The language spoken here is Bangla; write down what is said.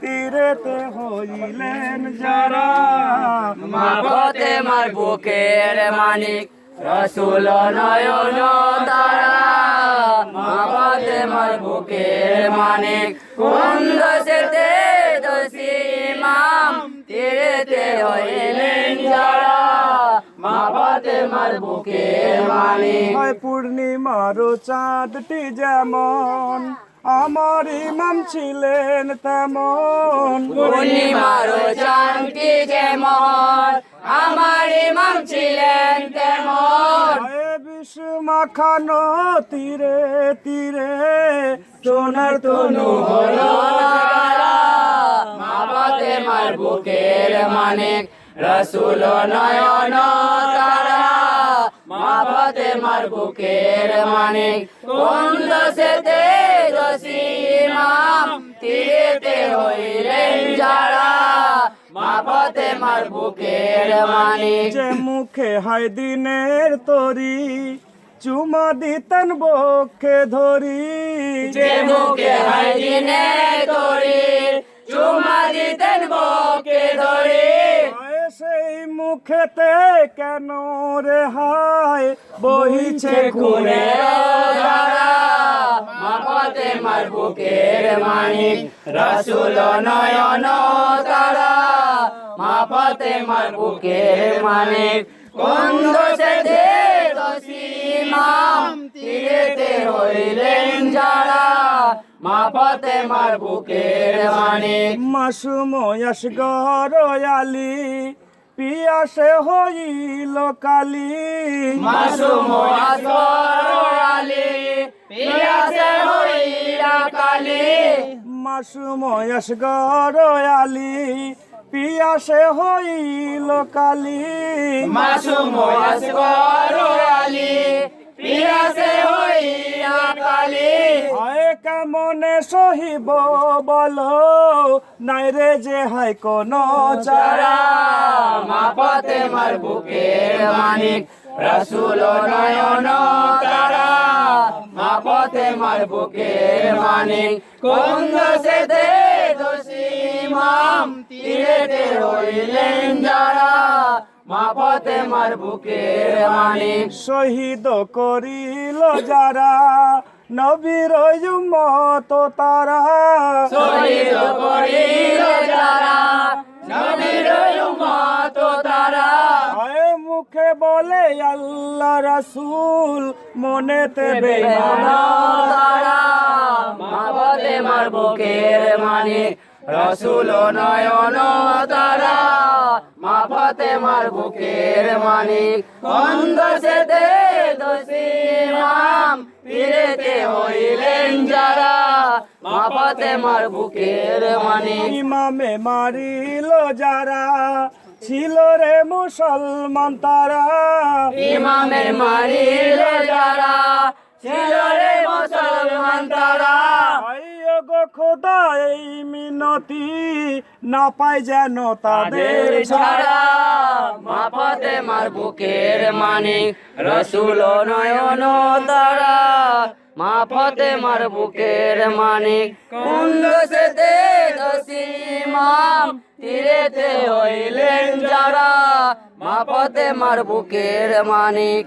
তীরেতে হইলেন যারা মা ফাতেমার বুকের মানিক রসুল নয়ন তারা মা ফাতেমার বুকের মানিক কোন দেশেতে দোষী ইমাম তীরেতে হইলেন যারা মা ফাতেমার বুকের মানিক হয় পূর্ণিমার চাঁদটি যেমন আমার ইমাম ছিলেন তেমন পূর্ণিমার চাঁদটি যেমন আমার ইমাম ছিলেন তেমন বিষ মাখানো তীরে তীরে সোনার তনু হলো যারা মা ফাতেমার বুকের মানিক রসুল নয়ন তারা মা ফাতেমার বুকের মানিক কোন দেশেতে দোষী ইমাম তীরেতে হইলেন যারা মা ফাতেমার বুকের মানিক যে মুখে হয় দিনের তরি চুমা দিতেন বক্ষে ধরি যে মুখে হয় দিনে তরি চুমা দিতেন বকে ধরি সেই মুখেতে কেন রে হায় বহিছে খুনে যারা মা ফাতেমার বুকের মানিক রসুল নয়ন তারা মা ফাতেমার বুকের মানিক কোন দেশেতে দোষী ইমাম তীরেতে হইলেন যারা মা ফাতেমার বুকের মানিক মাসুম আসগর আলী পিয়াসে হইল কালি মাসুম আসগর আলী পিয়াসে হইলা কালি মাসুম আসগর আলী পিয়াসে হইল কালি মাসুম আসগর আলী পিয়াসে হইলা কালি হয় কেমনে সহিব বলো নাই রে যে হাই কোন চারা মা ফাতেমার বুকের মানিক রসুল নয়ন তারা মা ফাতেমার বুকের মানিক কোন দেশেতে দোষী ইমাম তীরেতে হইলেন যারা মা ফাতেমার বুকের মানিক শহীদ করিল যারা নবীর উম্মত তারা শহীদ করিল যারা নবীর উম্মত তারা আয় মুখে বলে আল্লাহ রাসূল মনেতে বেঈমান তারা মা ফাতেমার বুকের মানিক রসুল নয়ন তারা মা ফাতেমার বুকের মানিক কোন দেশেতে দোষী ইমাম তীরেতে হইলেন যারা মা ফাতেমার বুকের মানিক ইমামে মারিল যারা ছিল রে মুসলমান তারা ইমামের মারিল যারা ছিল রে মুসলমান তারা আইয়ো গো খোদা এই মিনতি না পাই যেন তাদের ছাড়া মা ফাতেমার বুকের মানিক রসুল নয়ন তারা মা ফাতেমার বুকের মানিক কোন দেশেতে দোষী ইমাম তীরেতে হইলেন যারা মা ফাতেমার বুকের মানিক।